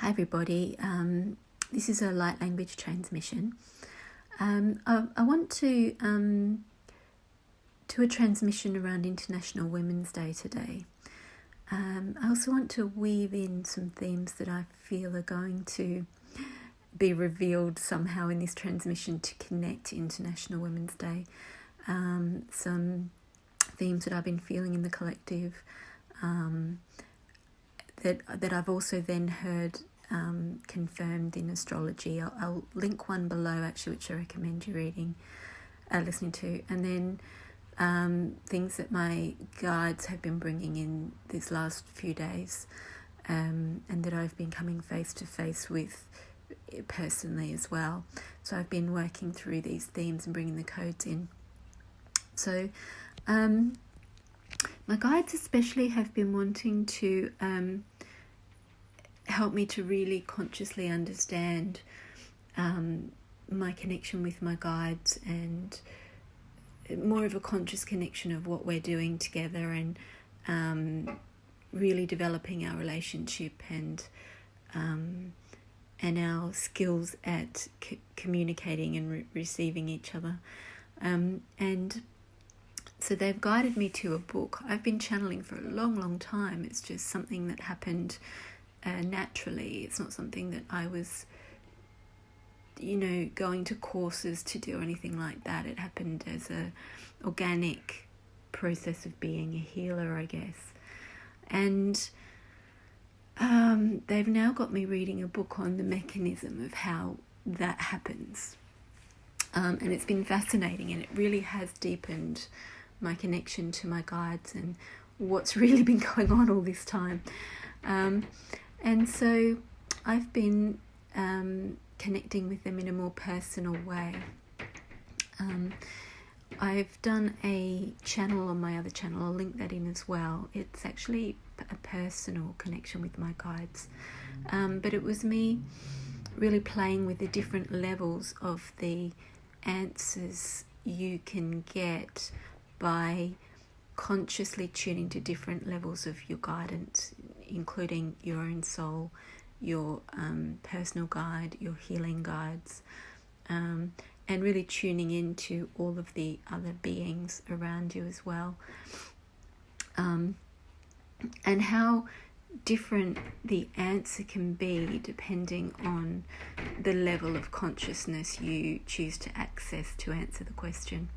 Hi everybody, this is a light language transmission. I want to do a transmission around International Women's Day today. I also want to weave in some themes that I feel are going to be revealed somehow in this transmission to connect International Women's Day. Some themes that I've been feeling in the collective that I've also then heard confirmed in astrology. I'll link one below actually, which I recommend you listening to, and then things that my guides have been bringing in these last few days, and that I've been coming face to face with personally as well. So I've been working through these themes and bringing the codes in. So my guides especially have been wanting to help me to really consciously understand my connection with my guides, and more of a conscious connection of what we're doing together, and really developing our relationship and our skills at communicating and receiving each other. And so they've guided me to a book. I've been channeling for a long time. It's just something that happened naturally. It's not something that I was, going to courses to do or anything like that. It happened as a organic process of being a healer, I guess. And they've now got me reading a book on the mechanism of how that happens. And it's been fascinating, and it really has deepened my connection to my guides and what's really been going on all this time. And so I've been connecting with them in a more personal way. I've done a channel on my other channel. I'll link that in as well. It's actually a personal connection with my guides. But it was me really playing with the different levels of the answers you can get by consciously tuning to different levels of your guidance, including your own soul, your personal guide, your healing guides, and really tuning into all of the other beings around you as well, and how different the answer can be depending on the level of consciousness you choose to access to answer the question.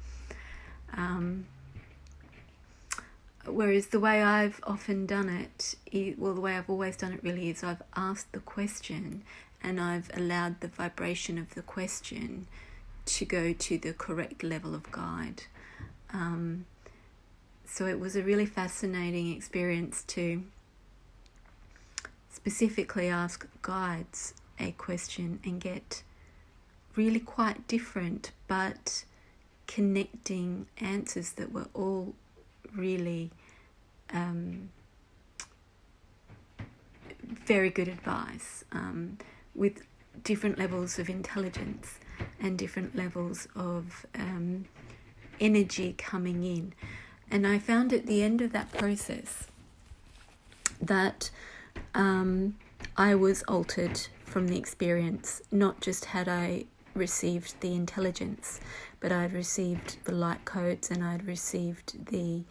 Whereas the way I've often done it, the way I've always done it really is I've asked the question and I've allowed the vibration of the question to go to the correct level of guide. So it was a really fascinating experience to specifically ask guides a question and get really quite different but connecting answers that were all really very good advice, with different levels of intelligence and different levels of energy coming in. And I found at the end of that process that I was altered from the experience. Not just had I received the intelligence, but I'd received the light codes, and I'd received the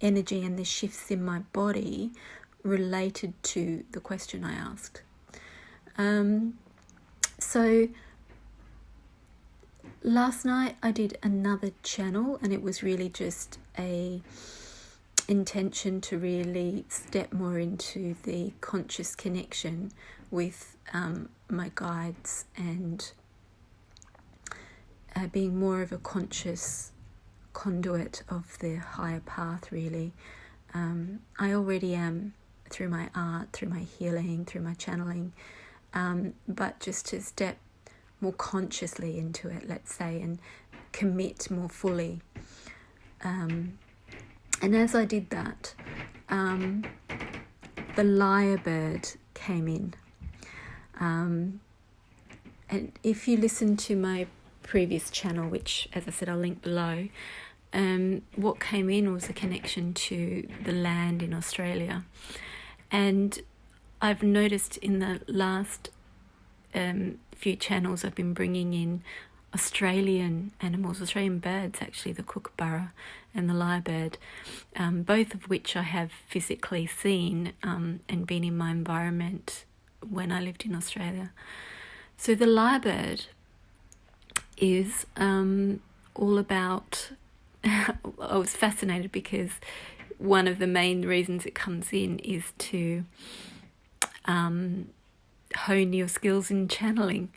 energy and the shifts in my body related to the question I asked. So last night I did another channel, and it was really just a intention to really step more into the conscious connection with my guides, and being more of a conscious conduit of the higher path, really. I already am through my art, through my healing, through my channeling, but just to step more consciously into it, let's say, and commit more fully. And as I did that, the lyrebird came in. And if you listen to my previous channel, which, as I said, I'll link below, what came in was a connection to the land in Australia. And I've noticed in the last few channels I've been bringing in Australian animals, Australian birds actually, the kookaburra and the lyrebird, both of which I have physically seen and been in my environment when I lived in Australia. So the lyrebird is all about, I was fascinated because one of the main reasons it comes in is to hone your skills in channeling.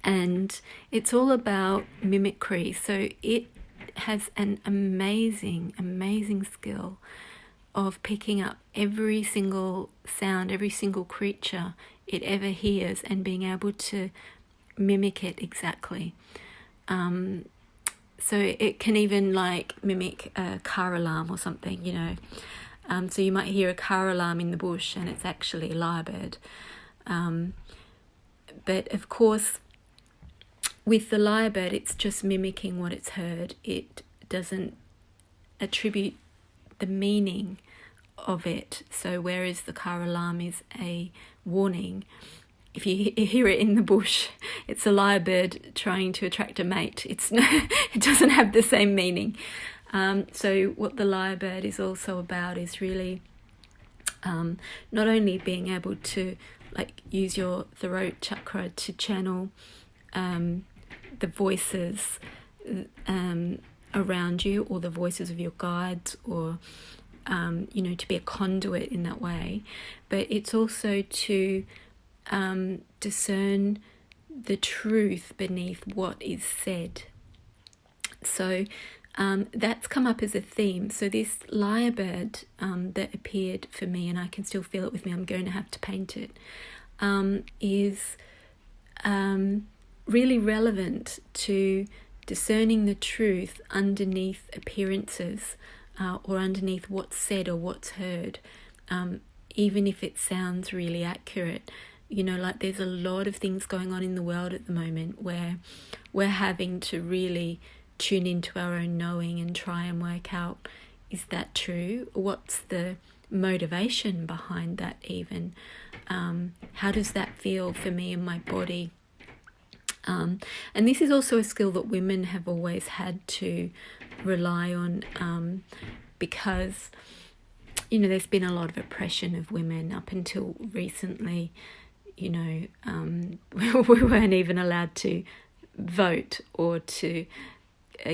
And it's all about mimicry. So it has an amazing skill of picking up every single sound, every single creature it ever hears and being able to mimic it exactly. So it can even like mimic a car alarm or something, you know. So you might hear a car alarm in the bush and it's actually a lyrebird. But of course, with the lyrebird, it's just mimicking what it's heard. It doesn't attribute the meaning of it. So whereas the car alarm is a warning, if you hear it in the bush, it's a lyrebird trying to attract a mate. It doesn't have the same meaning. So what the lyrebird is also about is really not only being able to like use your throat chakra to channel the voices around you, or the voices of your guides, or to be a conduit in that way, but it's also to discern the truth beneath what is said. So that's come up as a theme. So this lyrebird that appeared for me, and I can still feel it with me, I'm going to have to paint it, is really relevant to discerning the truth underneath appearances, or underneath what's said or what's heard, even if it sounds really accurate. You know, like there's a lot of things going on in the world at the moment where we're having to really tune into our own knowing and try and work out, is that true? What's the motivation behind that even? How does that feel for me in my body? And this is also a skill that women have always had to rely on, because, you know, there's been a lot of oppression of women up until recently. You know, we weren't even allowed to vote or to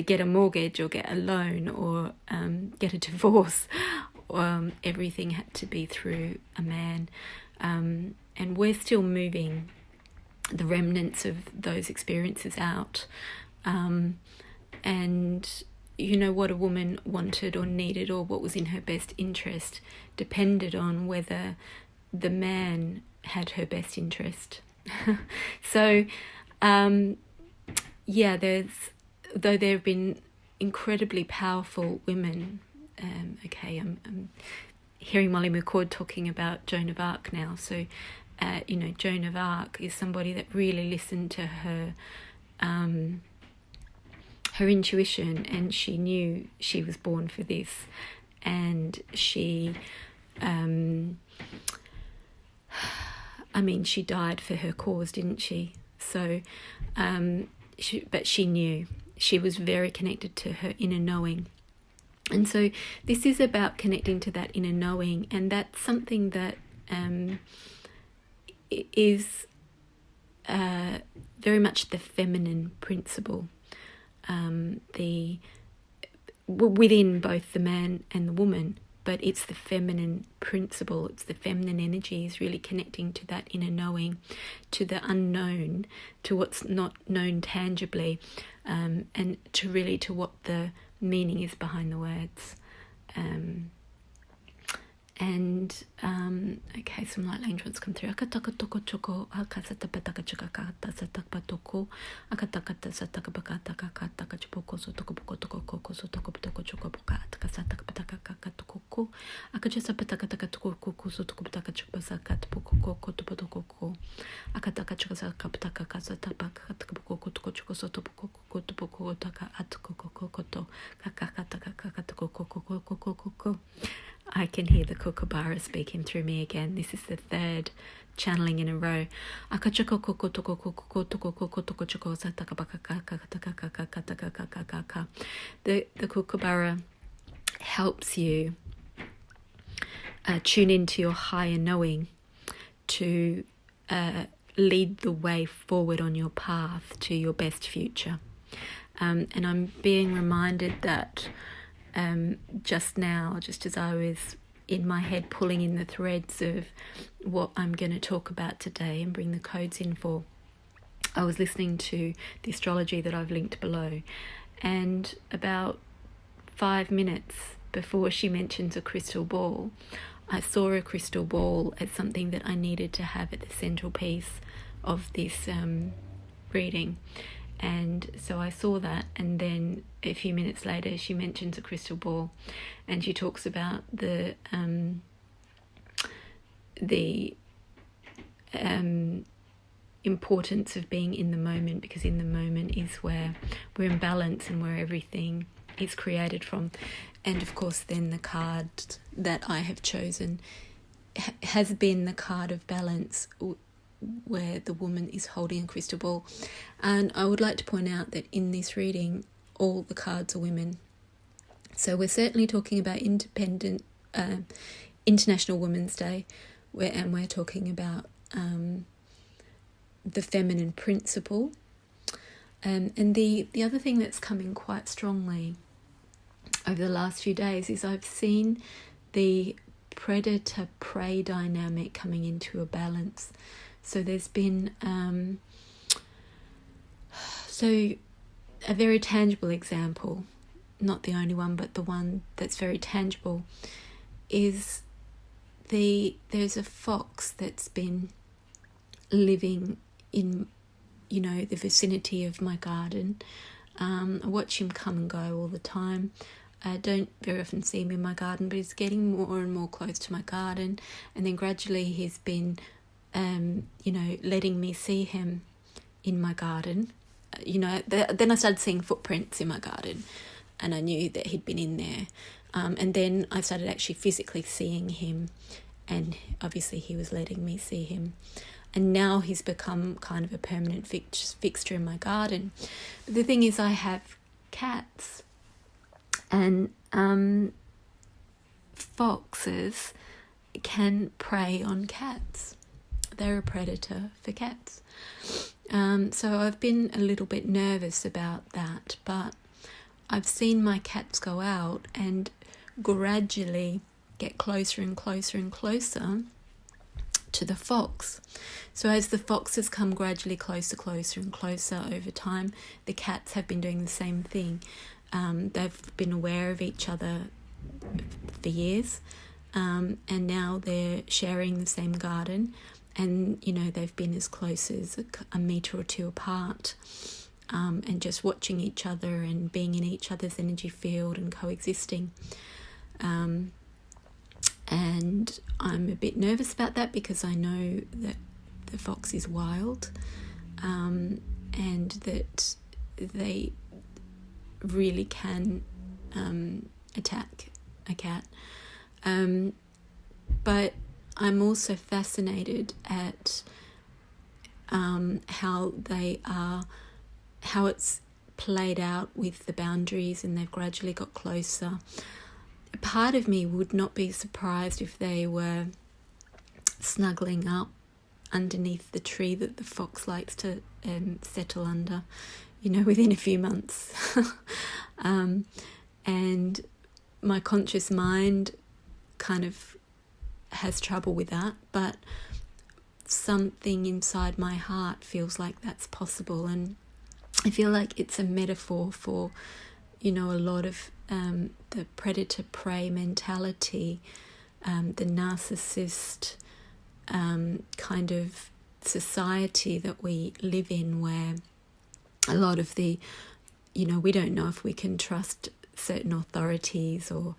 get a mortgage or get a loan or get a divorce. Everything had to be through a man. And we're still moving the remnants of those experiences out. And, you know, what a woman wanted or needed or what was in her best interest depended on whether the man had her best interest. So, though there have been incredibly powerful women, I'm hearing Molly McCord talking about Joan of Arc now. So, Joan of Arc is somebody that really listened to her intuition, and she knew she was born for this, and she she died for her cause, didn't she? So, but she knew. She was very connected to her inner knowing. And so this is about connecting to that inner knowing, and that's something that is very much the feminine principle, within both the man and the woman. But it's the feminine principle, it's the feminine energy is really connecting to that inner knowing, to the unknown, to what's not known tangibly, and to what the meaning is behind the words. Some light language wants to come through. Akataka toko choko, akasata pataka chaka kata sataka toko, akatakata sataka bakataka kataka chupoko sotoko poko toko koko sotoko toko choko boka akasataka pataka kakatoko, akachasa pataka taka toko koko sotoko pataka chupa sakat poko koko to potoko ko, akataka chaka saka pataka kasata pakataka poko toko choko soto poko koko to poko taka atoko koko to kakakataka kakatoko koko koko koko. I can hear the kookaburra speaking through me again. This is the third channeling in a row. The kookaburra helps you tune into your higher knowing to lead the way forward on your path to your best future. And I'm being reminded that just now, just as I was in my head pulling in the threads of what I'm going to talk about today and bring the codes in for, I was listening to the astrology that I've linked below, and about 5 minutes before she mentions a crystal ball, I saw a crystal ball as something that I needed to have at the central piece of this reading. And so I saw that, and then a few minutes later she mentions a crystal ball, and she talks about the importance of being in the moment, because in the moment is where we're in balance and where everything is created from. And of course then the card that I have chosen has been the card of balance, where the woman is holding a crystal ball. And I would like to point out that in this reading all the cards are women. So we're certainly talking about International Women's Day, and we're talking about the feminine principle. And the other thing that's coming quite strongly over the last few days is I've seen the predator-prey dynamic coming into a balance. So there's been a very tangible example, not the only one, but the one that's very tangible, is there's a fox that's been living in, the vicinity of my garden. I watch him come and go all the time. I don't very often see him in my garden, but he's getting more and more close to my garden, and then gradually he's been letting me see him in my garden. Then I started seeing footprints in my garden, and I knew that he'd been in there. And then I started actually physically seeing him, and obviously he was letting me see him. And now he's become kind of a permanent fixture in my garden. But the thing is, I have cats, and foxes can prey on cats. They're a predator for cats. So I've been a little bit nervous about that, but I've seen my cats go out and gradually get closer and closer and closer to the fox. So as the foxes come gradually closer and closer over time, the cats have been doing the same thing. They've been aware of each other for years, and now they're sharing the same garden. And, they've been as close as a metre or two apart, and just watching each other and being in each other's energy field and coexisting. And I'm a bit nervous about that because I know that the fox is wild, and that they really can attack a cat. But I'm also fascinated at how it's played out with the boundaries, and they've gradually got closer. Part of me would not be surprised if they were snuggling up underneath the tree that the fox likes to settle under, within a few months. And my conscious mind kind of has trouble with that, but something inside my heart feels like that's possible. And I feel like it's a metaphor for, a lot of the predator-prey mentality, the narcissist kind of society that we live in, where a lot of the, we don't know if we can trust certain authorities, or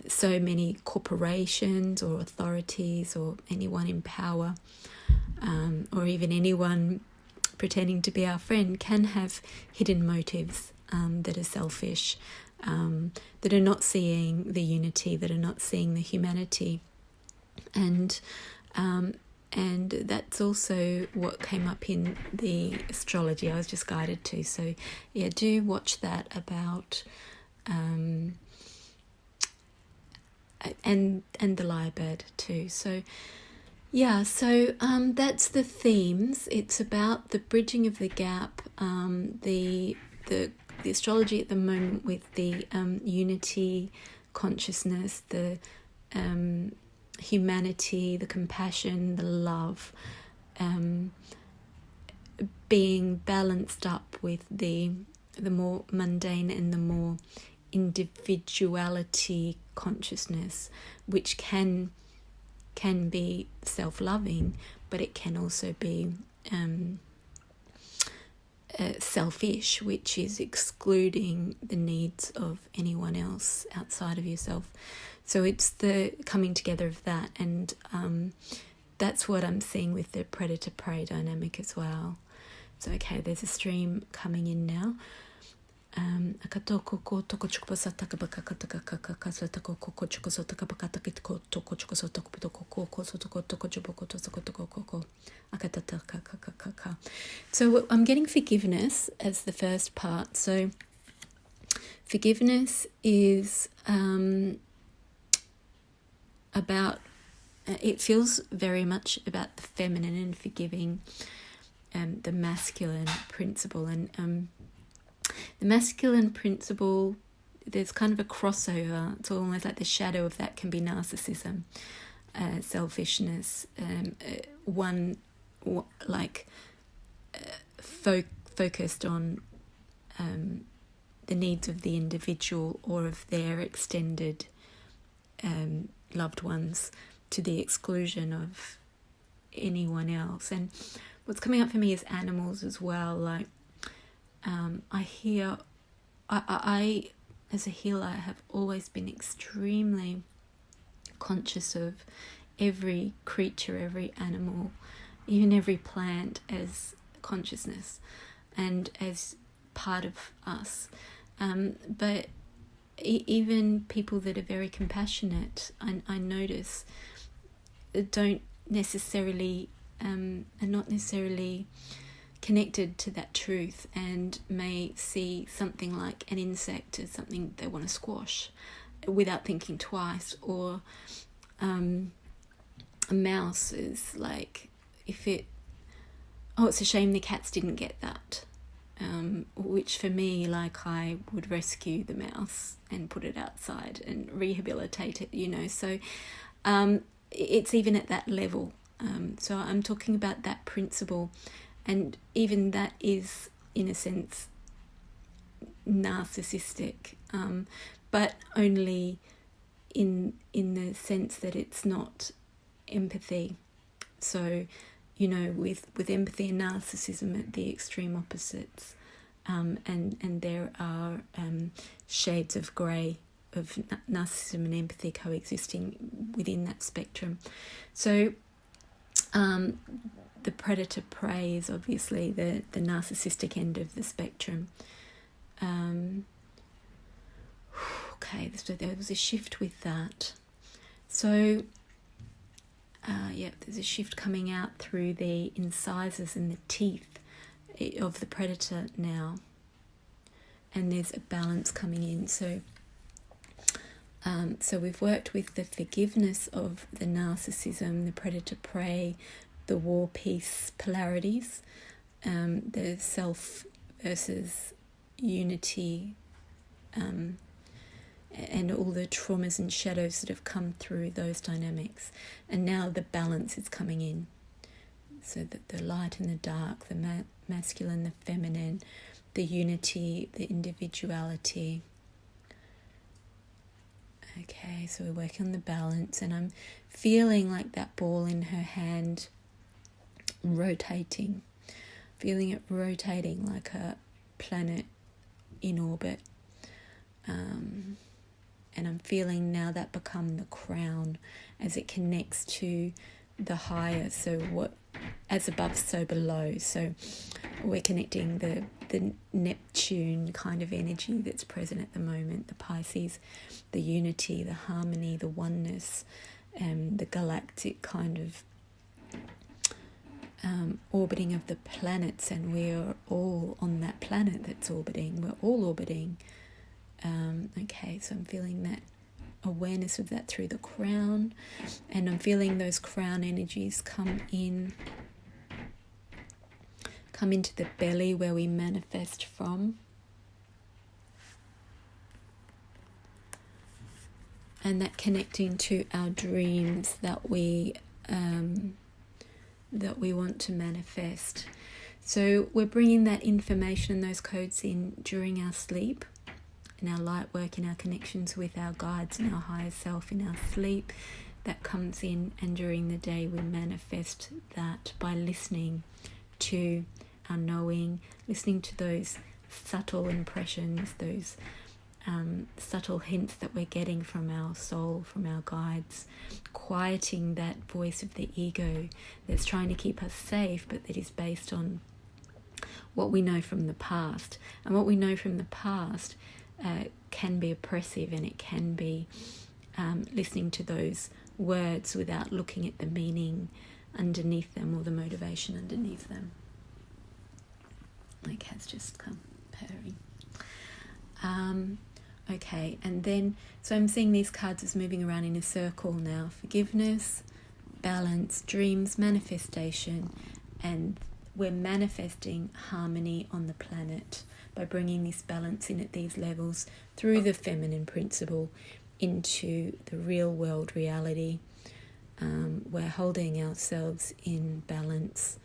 so many corporations or authorities or anyone in power, or even anyone pretending to be our friend, can have hidden motives that are selfish, that are not seeing the unity, that are not seeing the humanity. And that's also what came up in the astrology I was just guided to. So yeah, do watch that about and the lyrebird too. So yeah, so that's the themes. It's about the bridging of the gap, the astrology at the moment with the unity consciousness, the humanity, the compassion, the love, being balanced up with the more mundane and the more individuality consciousness, which can be self-loving, but it can also be selfish, which is excluding the needs of anyone else outside of yourself. So it's the coming together of that, and that's what I'm seeing with the predator-prey dynamic as well. So okay, there's a stream coming in now. So I'm getting forgiveness as the first part. So forgiveness is about, it feels very much about the feminine and forgiving the masculine principle. And the masculine principle, there's kind of a crossover. It's almost like the shadow of that can be narcissism, selfishness, focused on the needs of the individual or of their extended loved ones to the exclusion of anyone else. And what's coming up for me is animals as well. Like I as a healer have always been extremely conscious of every creature, every animal, even every plant as consciousness and as part of us. But even people that are very compassionate, I notice, don't necessarily are not necessarily connected to that truth, and may see something like an insect as something they want to squash without thinking twice, or a mouse is like, it's a shame the cats didn't get that, which for me, like, I would rescue the mouse and put it outside and rehabilitate it, so it's even at that level. So I'm talking about that principle, and even that is, in a sense, narcissistic, but only in the sense that it's not empathy. So, with empathy and narcissism at the extreme opposites, and there are shades of grey of narcissism and empathy coexisting within that spectrum. So the predator-prey is obviously the narcissistic end of the spectrum. Okay, so there was a shift with that. So, there's a shift coming out through the incisors and the teeth of the predator now. And there's a balance coming in. So we've worked with the forgiveness of the narcissism, the predator-prey, the war-peace polarities, the self versus unity, and all the traumas and shadows that have come through those dynamics. And now the balance is coming in. So that the light and the dark, the masculine, the feminine, the unity, the individuality. Okay, so we're working on the balance, and I'm feeling like that ball in her hand rotating, feeling it rotating like a planet in orbit. And I'm feeling now that become the crown as it connects to the higher. So what, as above, so below. So we're connecting the the Neptune kind of energy that's present at the moment, the Pisces, the unity, the harmony, the oneness, the galactic kind of orbiting of the planets, and we're all on that planet that's orbiting. We're all orbiting. Okay, so I'm feeling that awareness of that through the crown, and I'm feeling those crown energies come into the belly where we manifest from, and that connecting to our dreams that we want to manifest. So we're bringing that information and those codes in during our sleep, in our light work, in our connections with our guides and our higher self in our sleep. That comes in, and during the day we manifest that by listening to our knowing, listening to those subtle impressions, those subtle hints that we're getting from our soul, from our guides, quieting that voice of the ego that's trying to keep us safe, but that is based on what we know from the past. And what we know from the past can be oppressive, and it can be listening to those words without looking at the meaning underneath them or the motivation underneath them. My cat's just come purring. Okay, and then, so I'm seeing these cards as moving around in a circle now. Forgiveness, balance, dreams, manifestation, and we're manifesting harmony on the planet by bringing this balance in at these levels through the feminine principle into the real world reality. We're holding ourselves in balance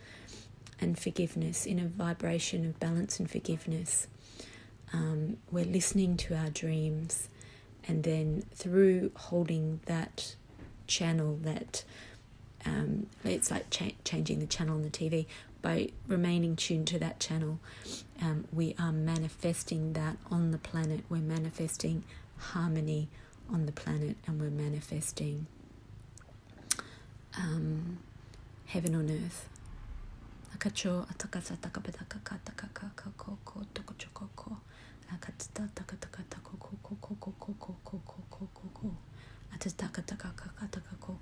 and forgiveness, in a vibration of balance and forgiveness. We're listening to our dreams, and then through holding that channel, that it's like changing the channel on the TV, by remaining tuned to that channel, we are manifesting that on the planet. We're manifesting harmony on the planet, and we're manifesting heaven on earth. Akacho atakasa takapataka kataka kako tokochoko akatata takataka ko atataka takaka kataka ko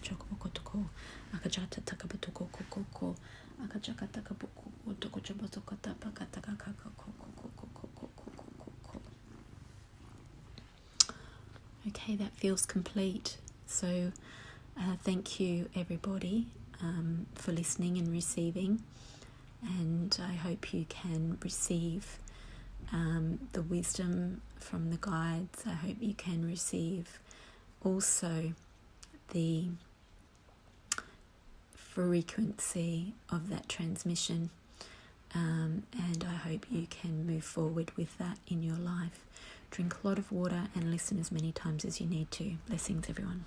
choko akachata takapatoko ko akachaka takapoko tokochoboto katapa kataka ko. Okay, that feels complete. So thank you everybody for listening and receiving, and I hope you can receive the wisdom from the guides. I hope you can receive also the frequency of that transmission, and I hope you can move forward with that in your life. Drink a lot of water and listen as many times as you need to. Blessings, everyone.